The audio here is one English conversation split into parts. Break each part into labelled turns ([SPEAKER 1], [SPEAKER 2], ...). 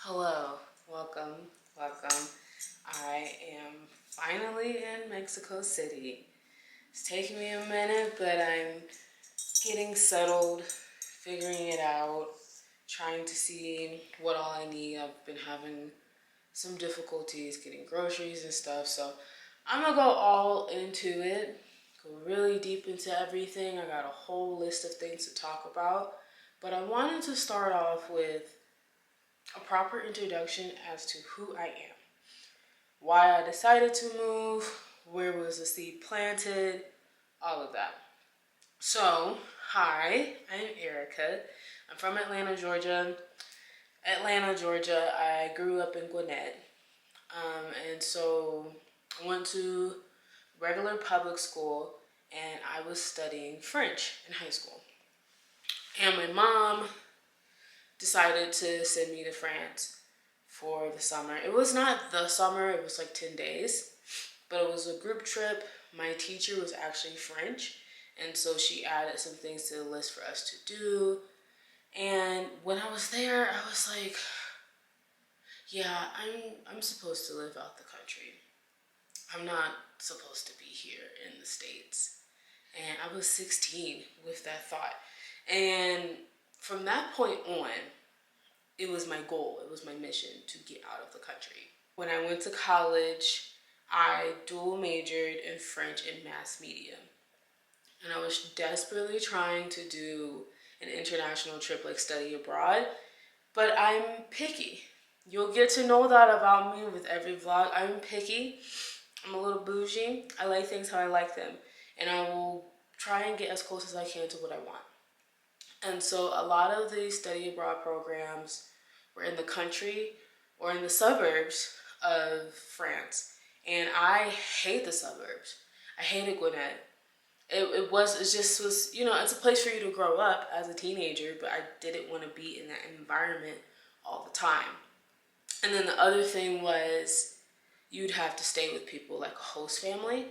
[SPEAKER 1] Hello, welcome. I am finally in Mexico City. It's taking me a minute, but I'm getting settled, figuring it out, trying to see what all I need. I've been having some difficulties getting groceries and stuff, so I'm gonna go all into it, go really deep into everything. I got a whole list of things to talk about, but I wanted to start off with a proper introduction as to who I am, why I decided to move, where was the seed planted, all of that. So, hi, I'm Erica. I'm from Atlanta, Georgia. I grew up in Gwinnett. And so I went to regular public school and I was studying French in high school. And my mom decided to send me to France for the summer. It was not the summer, it was like 10 days, but it was a group trip. My teacher was actually French, and so she added some things to the list for us to do. And when I was there, I was like, yeah, I'm supposed to live out the country. I'm not supposed to be here in the States. And I was 16 with that thought. And from that point on, it was my goal, it was my mission to get out of the country. When I went to college, I dual majored in French and mass media. And I was desperately trying to do an international trip like study abroad, but I'm picky. You'll get to know that about me with every vlog. I'm picky. I'm a little bougie. I like things how I like them. And I will try and get as close as I can to what I want. And so a lot of these study abroad programs were in the country or in the suburbs of France. And I hate the suburbs. I hated Gwinnett. It just was, it's a place for you to grow up as a teenager, but I didn't want to be in that environment all the time. And then the other thing was you'd have to stay with people like a host family.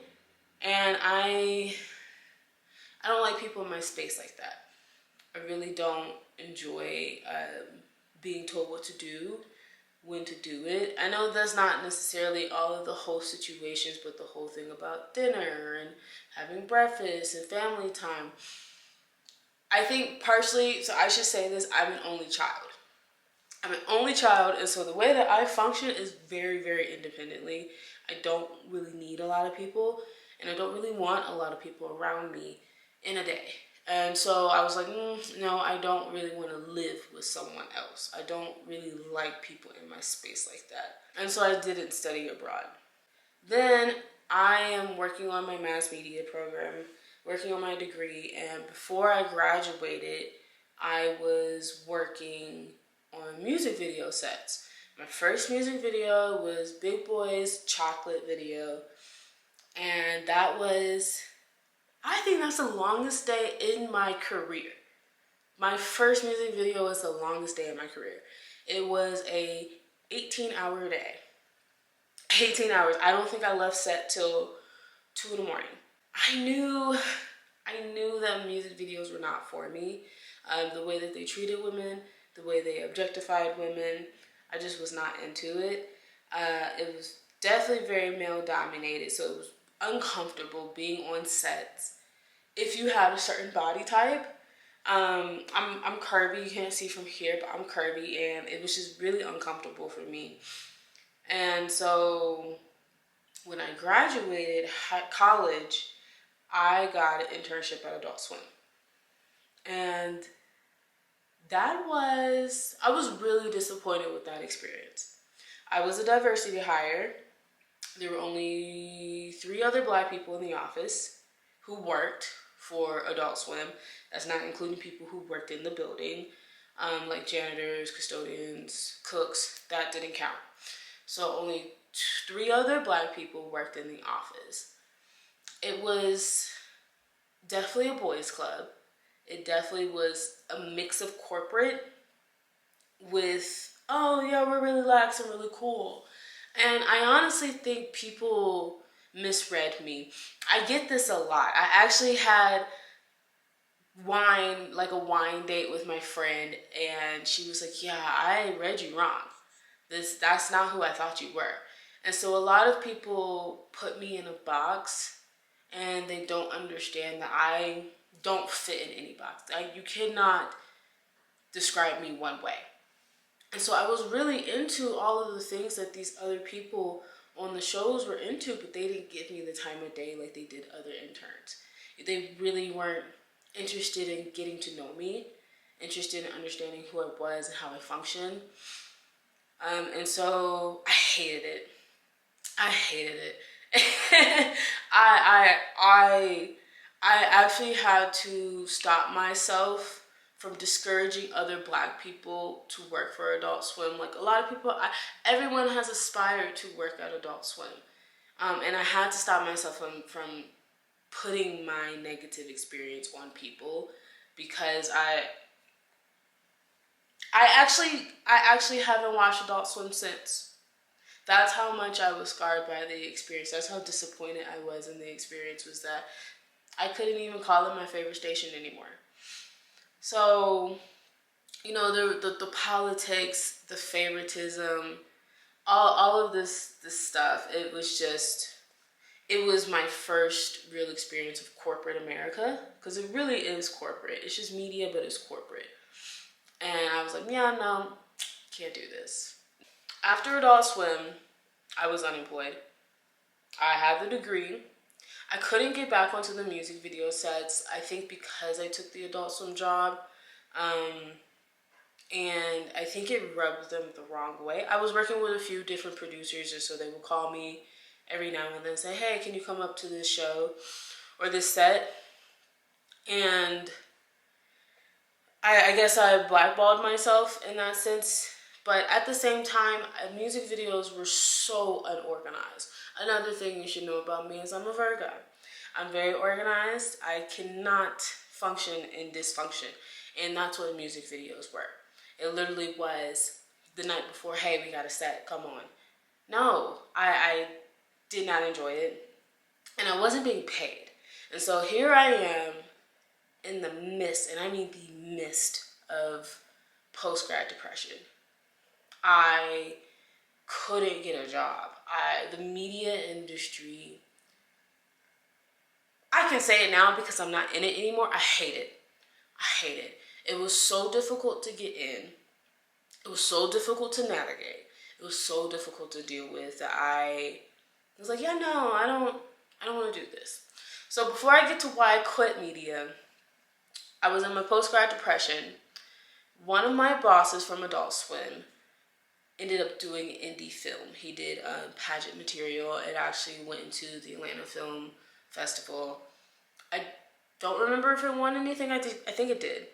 [SPEAKER 1] And I don't like people in my space like that. I really don't enjoy being told what to do, when to do it. I know that's not necessarily all of the whole situations, but the whole thing about dinner and having breakfast and family time. I think partially, so I should say this, I'm an only child. I'm an only child, and so the way that I function is very, very independently. I don't really need a lot of people, and I don't really want a lot of people around me in a day. And so I was like, no, I don't really want to live with someone else. I don't really like people in my space like that. And so I didn't study abroad. Then I am working on my mass media program, working on my degree, and before I graduated, I was working on music video sets. My first music video was Big Boy's Chocolate video, and I think that's the longest day in my career. My first music video was the longest day in my career. It was a 18-hour day. 18 hours. I don't think I left set till 2 in the morning. I knew that music videos were not for me. The way that they treated women, the way they objectified women, I just was not into it. It was definitely very male dominated, so it was uncomfortable being on sets. If you had a certain body type, I'm curvy. You can't see from here, but I'm curvy, and it was just really uncomfortable for me. And so when I graduated college, I got an internship at Adult Swim. And I was really disappointed with that experience. I was a diversity hire. There were only 3 other Black people in the office who worked for Adult Swim. That's not including people who worked in the building, like janitors, custodians, cooks. That didn't count. So only 3 other Black people worked in the office. It was definitely a boys' club. It definitely was a mix of corporate with, oh yeah, we're really lax and really cool. And I honestly think people misread me. I get this a lot. I actually had a wine date with my friend, and she was like, yeah, I read you wrong. That's not who I thought you were. And so a lot of people put me in a box, and they don't understand that I don't fit in any box. Like, you cannot describe me one way. And so I was really into all of the things that these other people on the shows were into, but they didn't give me the time of day like they did other interns. They really weren't interested in getting to know me, interested in understanding who I was and how I functioned. And so I hated it. I hated it. I, I, I actually had to stop myself from discouraging other Black people to work for Adult Swim. Like, a lot of people, everyone has aspired to work at Adult Swim. And I had to stop myself from putting my negative experience on people, because I actually haven't watched Adult Swim since. That's how much I was scarred by the experience. That's how disappointed I was in the experience, was that I couldn't even call it my favorite station anymore. So, you know, the politics, the favoritism, all of this stuff, it was my first real experience of corporate America, because it really is corporate. It's just media, but it's corporate. And I was like, yeah, no, can't do this. After Adult Swim, I was unemployed. I had the degree. I couldn't get back onto the music video sets, I think because I took the Adult Swim job. And I think it rubbed them the wrong way. I was working with a few different producers, and so they would call me every now and then and say, hey, can you come up to this show or this set? And I guess I blackballed myself in that sense. But at the same time, music videos were so unorganized. Another thing you should know about me is I'm a Virgo. I'm very organized. I cannot function in dysfunction. And that's what music videos were. It literally was the night before, hey, we got a set, come on. No, I did not enjoy it. And I wasn't being paid. And so here I am in the midst, and I mean the midst of post-grad depression. I couldn't get a job. The media industry, I can say it now because I'm not in it anymore. I hate it. I hate it. It was so difficult to get in. It was so difficult to navigate. It was so difficult to deal with that I was like, yeah, no, I don't want to do this. So before I get to why I quit media, I was in my post-grad depression. One of my bosses from Adult Swim ended up doing indie film. He did pageant material. It actually went into the Atlanta Film Festival. I don't remember if it won anything. I think it did.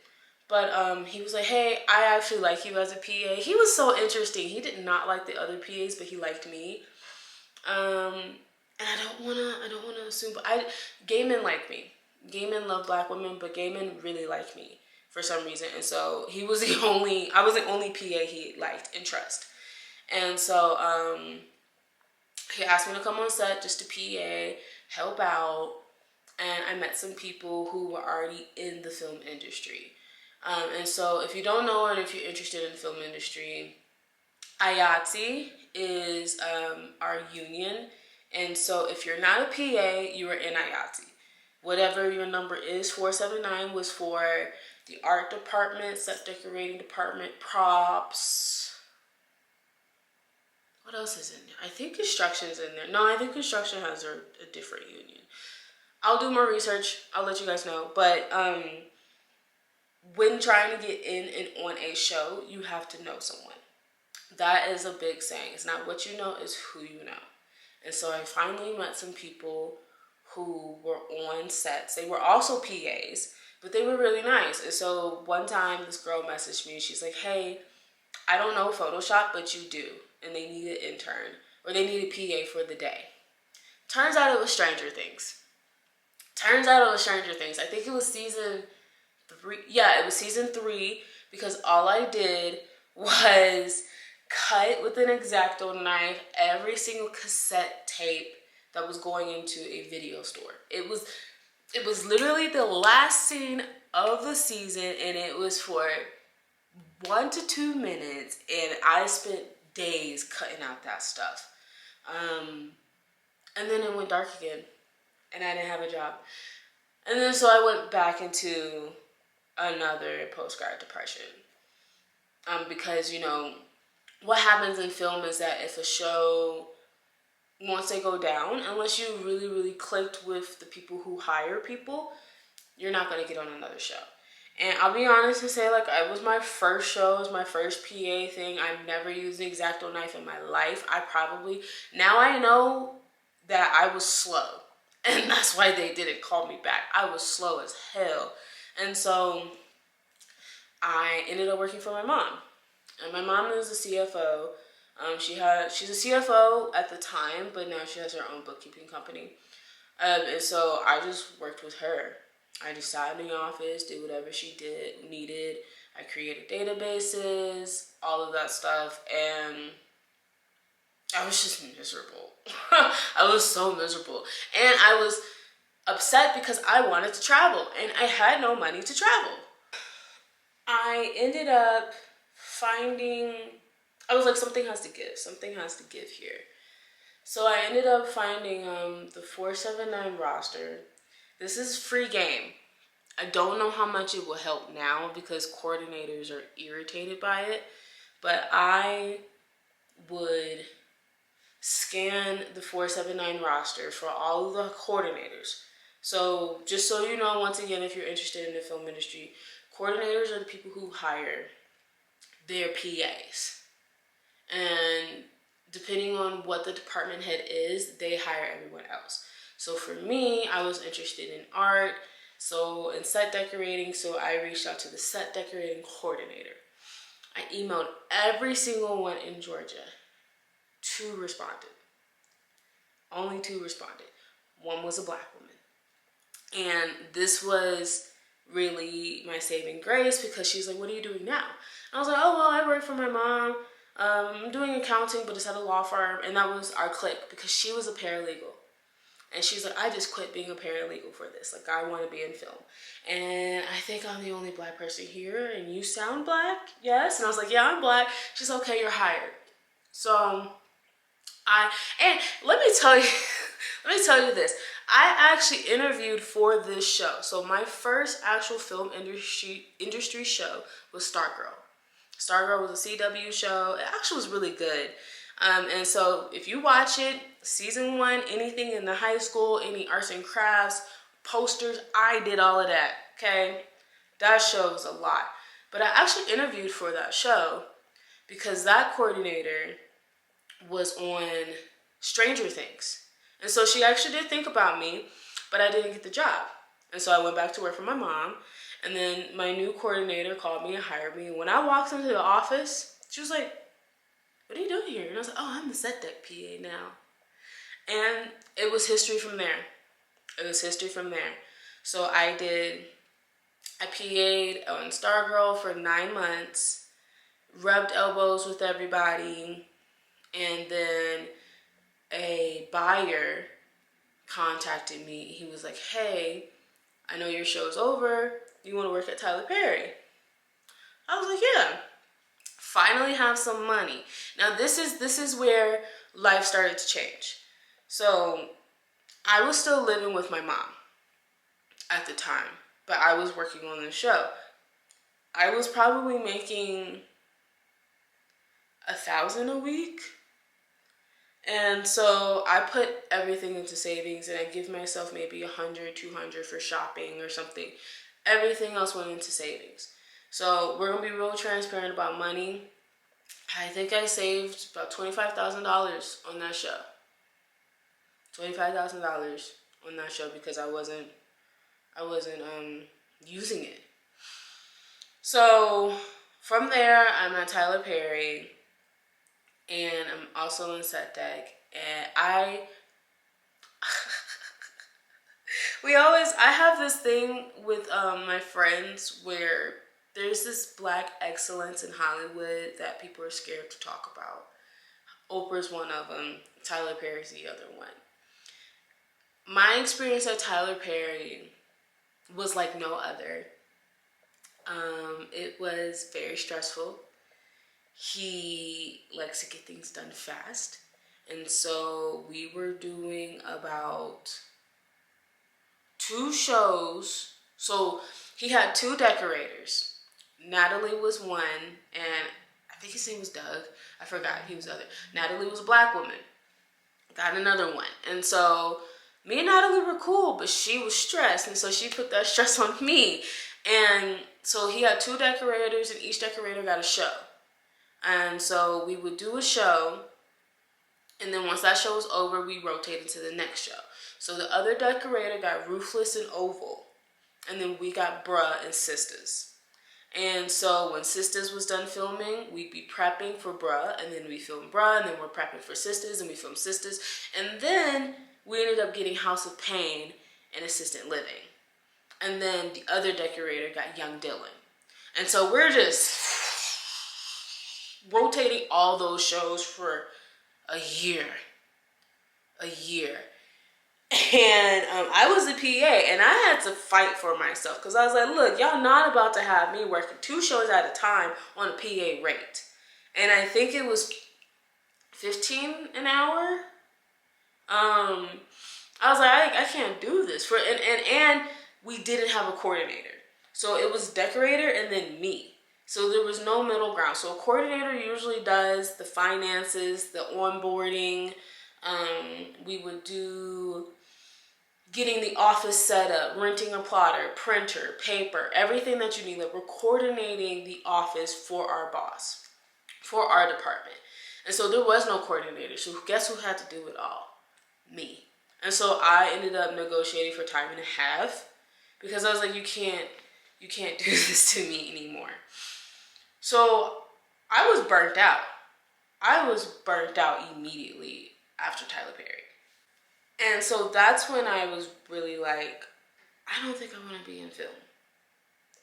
[SPEAKER 1] But he was like, hey, I actually like you as a PA. He was so interesting. He did not like the other PAs, but he liked me. And I don't wanna assume, but gay men like me. Gay men love Black women, but gay men really like me for some reason. And so I was the only PA he liked and trust. And so he asked me to come on set just to PA, help out. And I met some people who were already in the film industry. And so if you don't know, and if you're interested in the film industry, IATSE is our union. And so if you're not a PA, you are in IATSE. Whatever your number is, 479 was for the art department, set decorating department, props. What else is in there? I think construction's in there. No, I think construction has a different union. I'll do more research. I'll let you guys know. But when trying to get in and on a show, you have to know someone. That is a big saying. It's not what you know, it's who you know. And so I finally met some people who were on sets. They were also PAs, but they were really nice. And so one time this girl messaged me. She's like, hey, I don't know Photoshop, but you do. And they need an intern, or they need a PA for the day. Turns out it was Stranger Things. I think it was season 3. Yeah, it was season 3, because all I did was cut with an X-Acto knife every single cassette tape that was going into a video store. It was literally the last scene of the season, and it was for 1 to 2 minutes, and I spent days cutting out that stuff. And then it went dark again, and I didn't have a job. And then so I went back into another postgrad depression. Because, you know, what happens in film is that if a show, once they go down, unless you really, really clicked with the people who hire people, you're not going to get on another show. And I'll be honest and say, like, it was my first show, it was my first PA thing. I've never used an X-Acto knife in my life. Now I know that I was slow. And that's why they didn't call me back. I was slow as hell. And so I ended up working for my mom. And my mom is a CFO. She's a CFO at the time, but now she has her own bookkeeping company. And so I just worked with her. I just sat in the office, did whatever she needed. I created databases, all of that stuff, and I was just miserable. I was so miserable. And I was upset because I wanted to travel, and I had no money to travel. I ended up I was like, something has to give here. So I ended up finding the 479 roster. This is free game. I don't know how much it will help now because coordinators are irritated by it, but I would scan the 479 roster for all of the coordinators. So just so you know, once again, if you're interested in the film industry, coordinators are the people who hire their PAs. And depending on what the department head is, they hire everyone else. So for me, I was interested in art, so in set decorating, so I reached out to the set decorating coordinator. I emailed every single one in Georgia. 2 responded. Only 2 responded. One was a Black woman. And this was really my saving grace because she's like, what are you doing now? And I was like, oh, well, I work for my mom. I'm doing accounting, but it's at a law firm. And that was our clique because she was a paralegal. And she's like, I just quit being a paralegal for this. Like, I want to be in film. And I think I'm the only Black person here. And you sound Black? Yes. And I was like, yeah, I'm Black. She's like, okay, you're hired. So and let me tell you this. I actually interviewed for this show. So my first actual film industry show was Stargirl. Stargirl was a CW show. It actually was really good. And so if you watch it, season 1, anything in the high school, any arts and crafts, posters, I did all of that, okay? That show was a lot. But I actually interviewed for that show because that coordinator was on Stranger Things. And so she actually did think about me, but I didn't get the job. And so I went back to work for my mom. And then my new coordinator called me and hired me. And when I walked into the office, she was like, what are you doing here? And I was like, oh, I'm the set deck PA now. And it was history from there. So I PA'd on Stargirl for 9 months, rubbed elbows with everybody, and then a buyer contacted me. He was like, hey, I know your show's over. You want to work at Tyler Perry? I was like, yeah. Finally have some money. Now this is where life started to change. So I was still living with my mom at the time, but I was working on the show. I was probably making $1,000 a week. And so I put everything into savings and I give myself maybe $100, $200 for shopping or something. Everything else went into savings. So we're going to be real transparent about money. I think I saved about $25,000 on that show. $25,000 on that show because I wasn't using it. So from there, I'm at Tyler Perry. And I'm also in set deck, and I have this thing with my friends where there's this Black excellence in Hollywood that people are scared to talk about. Oprah's one of them. Tyler Perry's the other one. My experience at Tyler Perry was like no other. It was very stressful. he likes to get things done fast. And so we were doing about 2 shows. So he had 2 decorators. Natalie was one, and I think his name was Doug. I forgot, he was the other. Natalie was a black woman. Got another one. And so me and Natalie were cool, but she was stressed, and so she put that stress on me. And so he had 2 decorators, and each decorator got a show. And so we would do a show, and then once that show was over, we rotated to the next show. So the other decorator got Ruthless and Oval, and then we got Bruh and Sisters. And so when Sisters was done filming, we'd be prepping for Bruh, and then we filmed Bruh, and then we're prepping for Sisters, and we filmed Sisters. And then we ended up getting House of Pain and Assisted Living. And then the other decorator got Young Dylan. And so we're just rotating all those shows for a year. And I was a PA, and I had to fight for myself, because I was like, look, y'all not about to have me working 2 shows at a time on a PA rate. And I think it was $15 an hour. I was like, I can't do this. And we didn't have a coordinator. So it was decorator and then me. So there was no middle ground. So a coordinator usually does the finances, the onboarding. We would do getting the office set up, renting a plotter, printer, paper, everything that you need. Like, we're coordinating the office for our boss, for our department. And so there was no coordinator. So guess who had to do it all? Me. And so I ended up negotiating for time and a half, because I was like, you can't do this to me anymore. So I was burnt out. I was burnt out immediately after Tyler Perry. And so that's when I was really like, I don't think I want to be in film.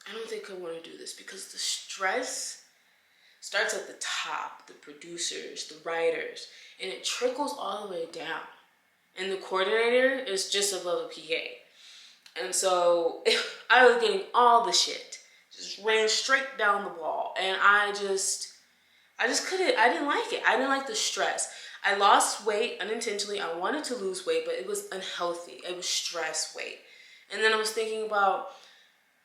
[SPEAKER 1] I don't think I want to do this, because the stress starts at the top, the producers, the writers, and it trickles all the way down. And the coordinator is just above a PA. And so I was getting all the shit. Just ran straight down the wall. And I just couldn't, I didn't like it. I didn't like the stress. I lost weight unintentionally. I wanted to lose weight, but it was unhealthy. It was stress weight. And then I was thinking about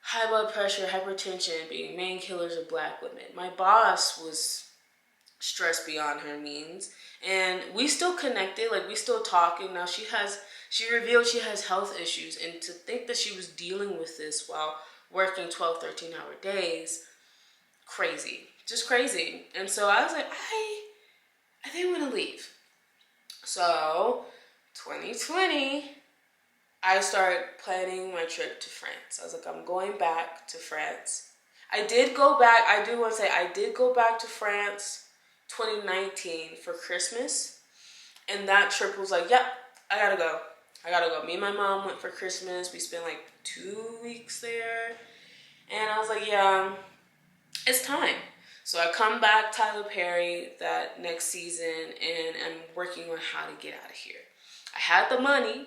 [SPEAKER 1] high blood pressure, hypertension being main killers of Black women. My boss was stressed beyond her means. And we still connected, like, we still talking. Now she revealed she has health issues, and to think that she was dealing with this while working 12, 13-hour days, crazy, just crazy. And so I was like, I think I'm gonna leave. So 2020, I started planning my trip to France. I was like, I'm going back to France. I did go back, I do want to say, I did go back to France 2019 for Christmas. And that trip was like, yep, I gotta go. Me and my mom went for Christmas. We spent like 2 weeks there. And I was like, yeah, it's time. So I come back Tyler Perry that next season, and I'm working on how to get out of here. I had the money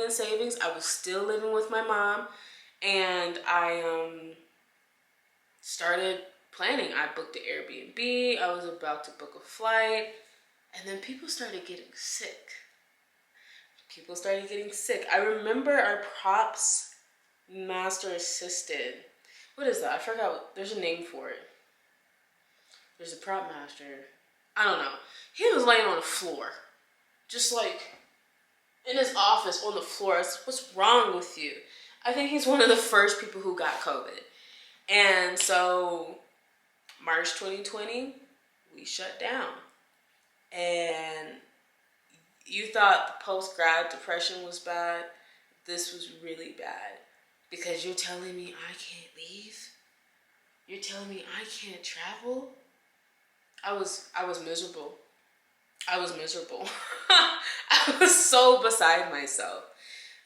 [SPEAKER 1] in savings. I was still living with my mom, and I started planning. I booked the Airbnb. I was about to book a flight, and then people started getting sick. I remember our props master assistant. What is that? I forgot. There's a name for it. There's a prop master. I don't know. He was laying on the floor. Just like in his office on the floor. What's wrong with you? I think he's one of the first people who got COVID. And so March 2020, we shut down. And you thought the post-grad depression was bad. This was really bad. Because you're telling me I can't leave? You're telling me I can't travel? I was miserable. I was so beside myself.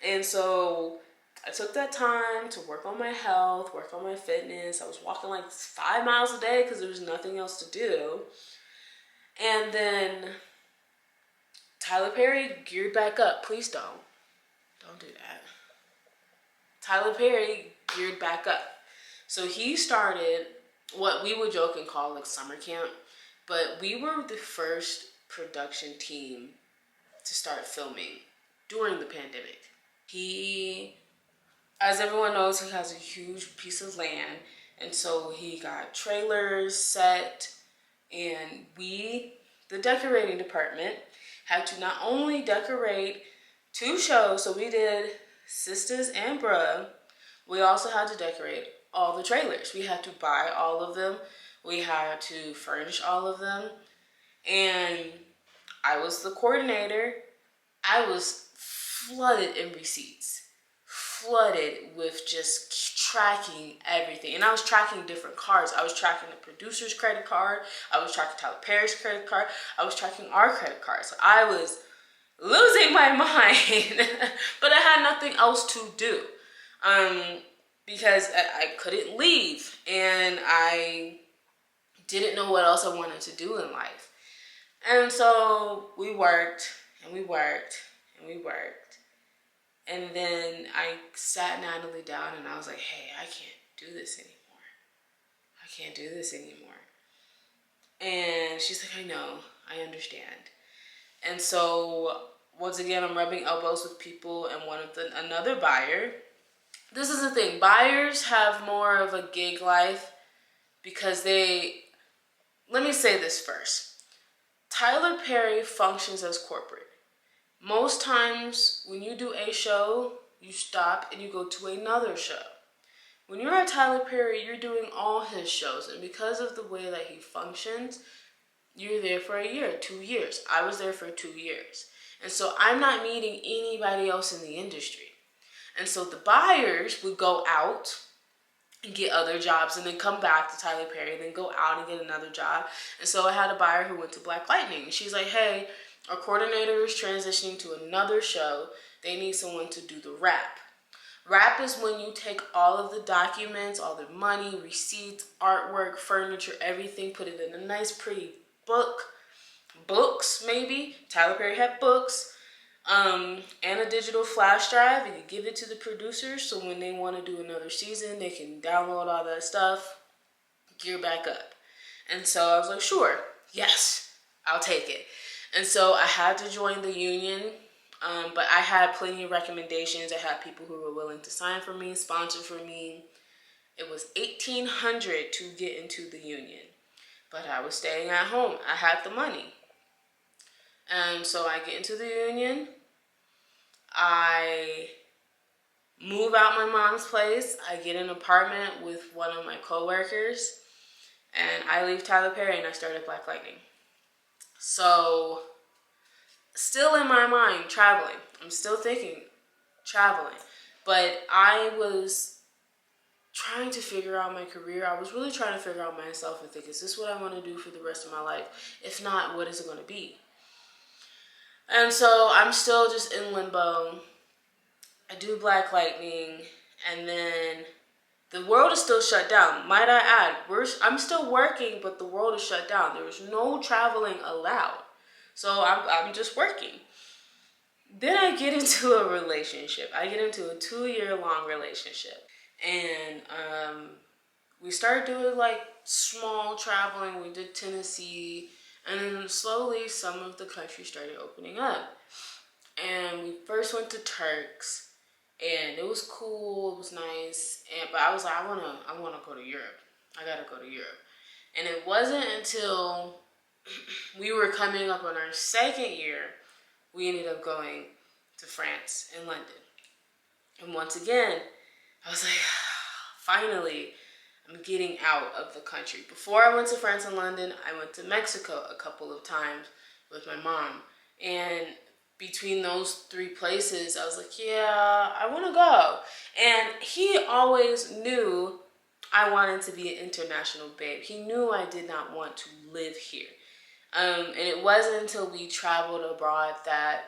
[SPEAKER 1] And so I took that time to work on my health, work on my fitness. I was walking like 5 miles a day because there was nothing else to do. And then Tyler Perry geared back up. Please don't do that. Tyler Perry geared back up. So he started what we would joke and call like summer camp, but we were the first production team to start filming during the pandemic. He, as everyone knows, he has a huge piece of land, and so he got trailers set, and we, the decorating department, had to not only decorate 2 shows, so we did Sisters and Bruh, we also had to decorate all the trailers. We had to buy all of them. We had to furnish all of them. And I was the coordinator. I was flooded in receipts, flooded with just tracking everything. And I was tracking different cards. I was tracking the producer's credit card. I was tracking Tyler Perry's credit card. I was tracking our credit card. So I was losing my mind, but I had nothing else to do. Because I couldn't leave, and I didn't know what else I wanted to do in life. And so we worked, and we worked, and we worked. And then I sat Natalie down, and I was like, hey, I can't do this anymore. I can't do this anymore. And she's like, I know, I understand. And so once again, I'm rubbing elbows with people, and another buyer. This is the thing, buyers have more of a gig life because let me say this first. Tyler Perry functions as corporate. Most times when you do a show, you stop and you go to another show. When you're at Tyler Perry, you're doing all his shows, and because of the way that he functions, you're there for a year, 2 years. I was there for 2 years. And so I'm not meeting anybody else in the industry. And so the buyers would go out and get other jobs and then come back to Tyler Perry and then go out and get another job. And so I had a buyer who went to Black Lightning. She's like, hey, our coordinator is transitioning to another show. They need someone to do the wrap. Wrap is when you take all of the documents, all the money, receipts, artwork, furniture, everything, put it in a nice pretty books maybe. Tyler Perry had books. And a digital flash drive, and you give it to the producers so when they want to do another season, they can download all that stuff, gear back up. And so I was like, sure, yes, I'll take it. And so I had to join the union, but I had plenty of recommendations. I had people who were willing to sign for me, sponsor for me. It was $1,800 to get into the union, but I was staying at home. I had the money. And so I get into the union. I move out my mom's place. I get an apartment with one of my coworkers. And I leave Tyler Perry and I started Black Lightning. So, still in my mind, traveling. I'm still thinking traveling. But I was trying to figure out my career. I was really trying to figure out myself and think, is this what I want to do for the rest of my life? If not, what is it going to be? And so I'm still just in limbo. I do Black Lightning, and then the world is still shut down. Might I add, I'm still working, but the world is shut down. There is no traveling allowed. So I'm just working. Then I get into a relationship. I get into a 2-year-long relationship. And we started doing like small traveling. We did Tennessee. And then slowly some of the country started opening up. And we first went to Turks, and it was cool, it was nice. But I was like, I wanna go to Europe. I gotta go to Europe. And it wasn't until we were coming up on our 2nd year, we ended up going to France and London. And once again, I was like, finally, I'm getting out of the country. Before I went to France and London, I went to Mexico a couple of times with my mom. And between those 3 places, I was like, yeah, I want to go. And he always knew I wanted to be an international babe. He knew I did not want to live here. And it wasn't until we traveled abroad that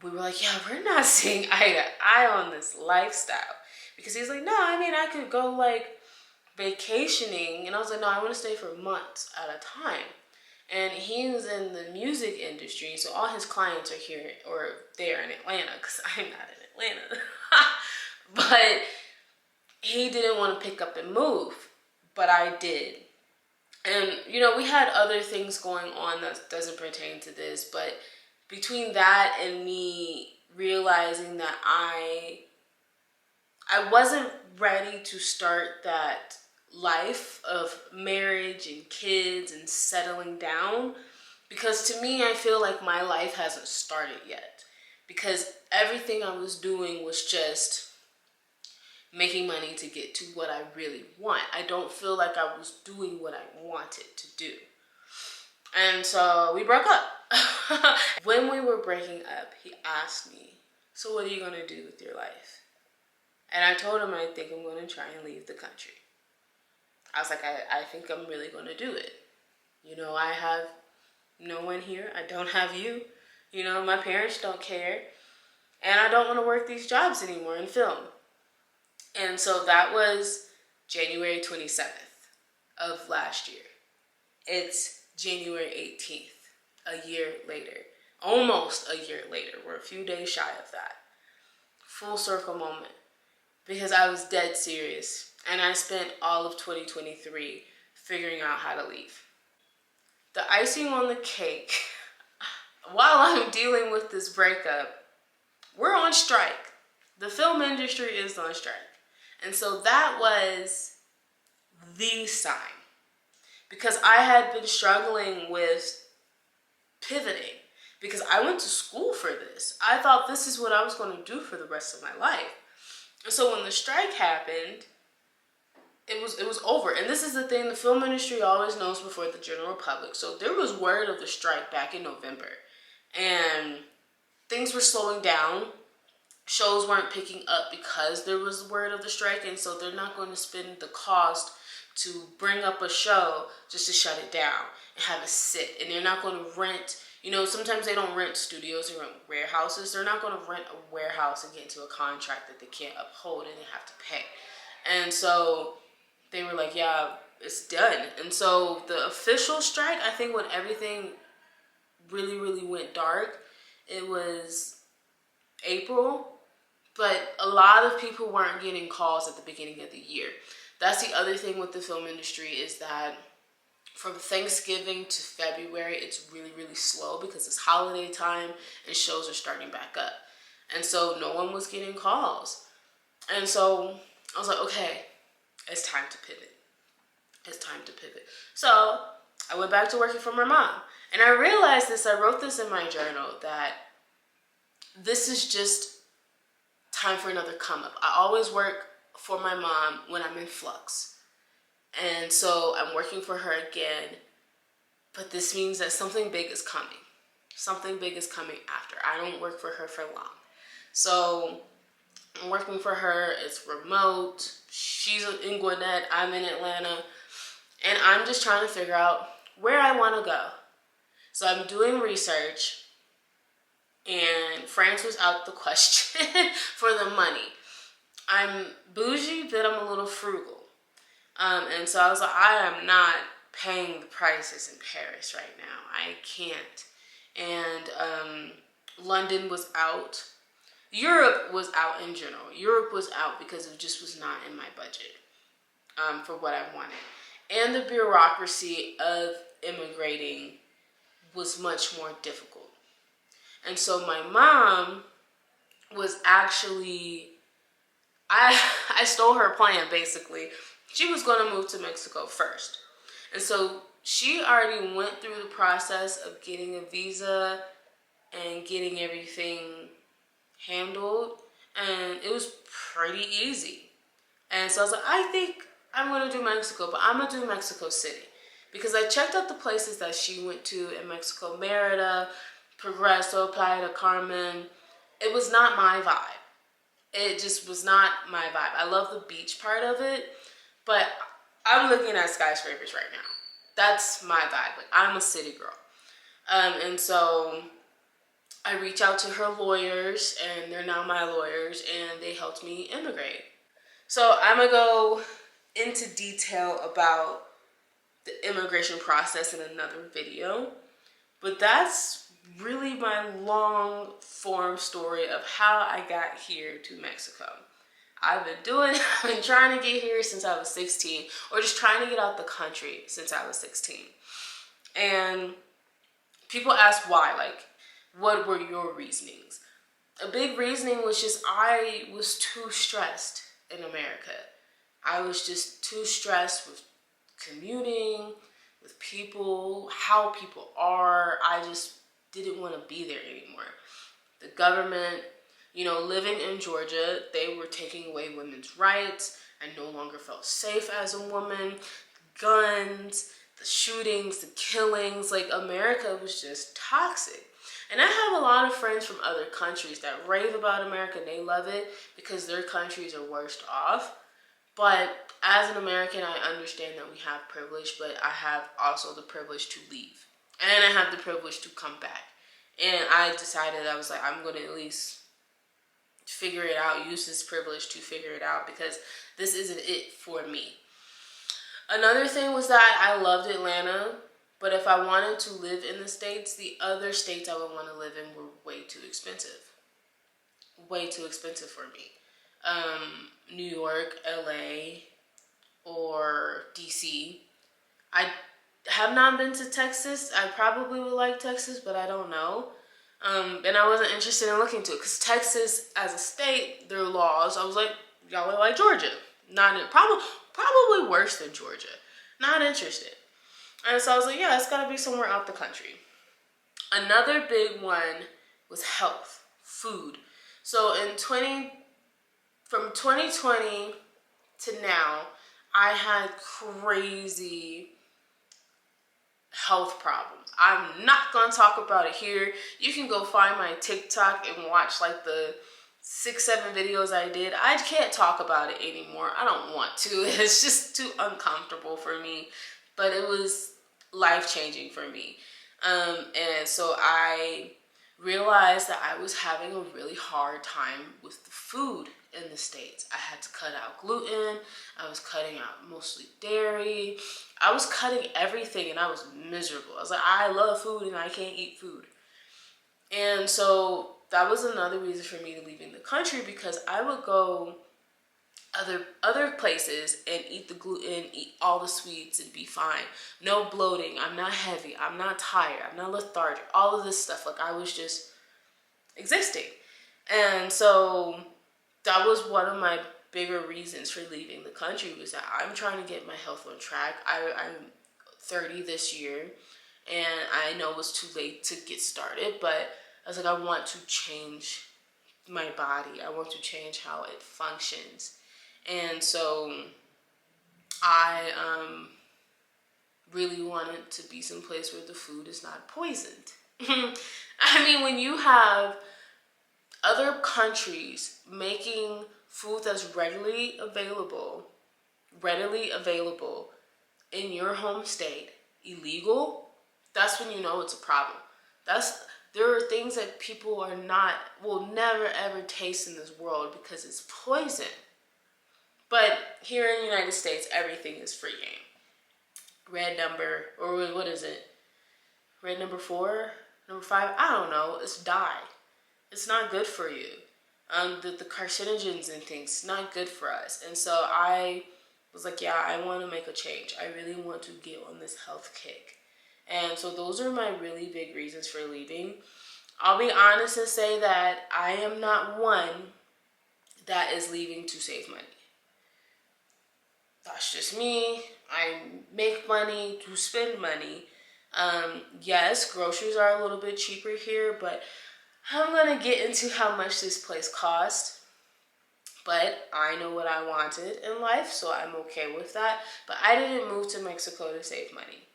[SPEAKER 1] we were like, yeah, we're not seeing eye to eye on this lifestyle. Because he's like, no, I mean, I could go like vacationing. And I was like, no, I want to stay for months at a time. And he was in the music industry, so all his clients are here or there in Atlanta, because I'm not in Atlanta. But he didn't want to pick up and move. but I did. And, you know, we had other things going on that doesn't pertain to this, but between that and me realizing that I wasn't ready to start that life of marriage and kids and settling down, because to me, I feel like my life hasn't started yet, because everything I was doing was just making money to get to what I really want. I don't feel like I was doing what I wanted to do. And so we broke up. When we were breaking up, he asked me, so what are you going to do with your life? And I told him I think I'm going to try and leave the country. I was like, I think I'm really going to do it. You know, I have no one here. I don't have you. You know, my parents don't care. And I don't want to work these jobs anymore in film. And so that was January 27th of last year. It's January 18th, a year later. Almost a year later. We're a few days shy of that. Full circle moment. Because I was dead serious. And I spent all of 2023 figuring out how to leave. The icing on the cake, while I'm dealing with this breakup, we're on strike. The film industry is on strike. And so that was the sign. Because I had been struggling with pivoting. Because I went to school for this. I thought this is what I was going to do for the rest of my life. And so when the strike happened, it was over. And this is the thing, the film industry always knows before the general public. So there was word of the strike back in November. And things were slowing down. Shows weren't picking up because there was word of the strike. And so they're not going to spend the cost to bring up a show just to shut it down and have it sit. And they're not going to rent, you know, sometimes they don't rent studios, they rent warehouses. They're not going to rent a warehouse and get into a contract that they can't uphold and they have to pay. And so they were like, yeah, it's done. And so the official strike, I think when everything really, really went dark, it was April. But a lot of people weren't getting calls at the beginning of the year. That's the other thing with the film industry, is that from Thanksgiving to February, it's really, really slow because it's holiday time and shows are starting back up. And so no one was getting calls. And so I was like, okay, it's time to pivot. It's time to pivot. So I went back to working for my mom. And I realized this, I wrote this in my journal, that this is just time for another come up. I always work for my mom when I'm in flux. And so I'm working for her again. But this means that something big is coming. Something big is coming after. I don't work for her for long. So I'm working for her. It's remote. She's in Gwinnett. I'm in Atlanta. And I'm just trying to figure out where I want to go. So I'm doing research. And France was out the question for the money. I'm bougie, but I'm a little frugal. And so I was like, I am not paying the prices in Paris right now. I can't. And London was out. Europe was out in general. Europe was out because it just was not in my budget for what I wanted. And the bureaucracy of immigrating was much more difficult. And so my mom was actually, I stole her plan basically. She was going to move to Mexico first. And so she already went through the process of getting a visa and getting everything handled. And it was pretty easy. And so I was like, I think I'm going to do Mexico, but I'm going to do Mexico City. Because I checked out the places that she went to in Mexico, Merida, Progreso, Playa del Carmen. It was not my vibe. It just was not my vibe. I love the beach part of it, but I'm looking at skyscrapers right now. That's my vibe. Like, I'm a city girl. And so I reach out to her lawyers, and they're now my lawyers, and they helped me immigrate. So I'm going to go into detail about the immigration process in another video. But that's really my long form story of how I got here to Mexico. I've been trying to get here since I was 16, or just trying to get out the country since I was 16. And people ask why, like, what were your reasonings? A big reasoning was just I was too stressed in America. I was just too stressed with commuting, with people, how people are. I just didn't want to be there anymore. The government, living in Georgia, they were taking away women's rights. I no longer felt safe as a woman. Guns, the shootings, the killings, like America was just toxic. And I have a lot of friends from other countries that rave about America and they love it because their countries are worst off. But as an American, I understand that we have privilege, but I have also the privilege to leave. And I have the privilege to come back. And I decided, I was like, I'm going to at least figure it out, use this privilege to figure it out, because this isn't it for me. Another thing was that I loved Atlanta, but if I wanted to live in the States, the other states I would want to live in were way too expensive. Way too expensive for me. New York, LA, or DC. I have not been to Texas. I probably would like Texas, but I don't know. And I wasn't interested in looking to it because Texas, as a state, their laws, I was like, y'all are like Georgia. Probably worse than Georgia. Not interested. And so I was like, yeah, it's got to be somewhere out the country. Another big one was health, food. So from 2020 to now, I had crazy health problems. I'm not going to talk about it here. You can go find my TikTok and watch like the 6-7 videos I did. I can't talk about it anymore. I don't want to. It's just too uncomfortable for me. But it was life-changing for me. And so I realized that I was having a really hard time with the food in the States. I had to cut out gluten. I was cutting out mostly dairy. I was cutting everything and I was miserable. I was like, I love food and I can't eat food. And so that was another reason for me to leaving the country, because I would go other places and eat the gluten, eat all the sweets and be fine. No bloating. I'm not heavy. I'm not tired. I'm not lethargic. All of this stuff. Like, I was just existing. And so that was one of my bigger reasons for leaving the country, was that I'm trying to get my health on track. I'm 30 this year, and I know it's too late to get started, but I was like, I want to change my body. I want to change how it functions. And so I really wanted to be someplace where the food is not poisoned. I mean, when you have other countries making food that's readily available in your home state illegal, that's when you know it's a problem. There are things that people will never ever taste in this world because it's poison. But here in the United States, everything is free game. Red number, or what is it? Red number 4, number 5, I don't know. It's dye. It's not good for you. The carcinogens and things, it's not good for us. And so I was like, yeah, I want to make a change. I really want to get on this health kick. And so those are my really big reasons for leaving. I'll be honest and say that I am not one that is leaving to save money. That's just me. I make money to spend money. Yes, groceries are a little bit cheaper here, but I'm going to get into how much this place cost. But I know what I wanted in life, so I'm okay with that. But I didn't move to Mexico to save money.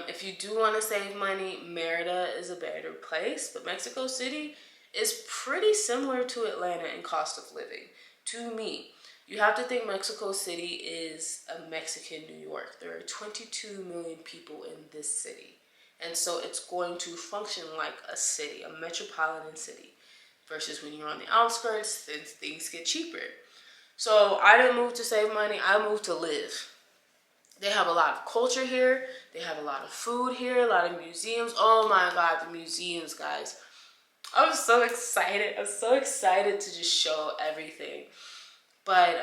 [SPEAKER 1] If you do want to save money, Merida is a better place, but Mexico City is pretty similar to Atlanta in cost of living, to me. You have to think Mexico City is a Mexican New York. There are 22 million people in this city. And so it's going to function like a city, a metropolitan city. Versus when you're on the outskirts, then things get cheaper. So I didn't move to save money. I moved to live. They have a lot of culture here. They have a lot of food here, a lot of museums. Oh my God, the museums, guys. I'm so excited. I'm so excited to just show everything. But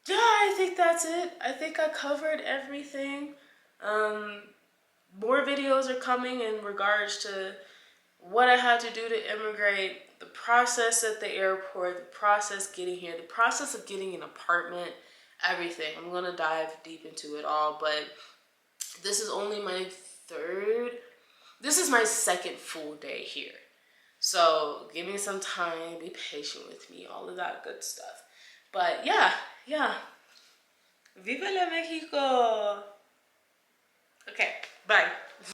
[SPEAKER 1] yeah, I think that's it. I think I covered everything. More videos are coming in regards to what I had to do to immigrate, the process at the airport, the process getting here, the process of getting an apartment, everything. I'm gonna dive deep into it all, but this is only my this is my second full day here. So give me some time, be patient with me, all of that good stuff. But yeah. Viva la Mexico! Okay, bye.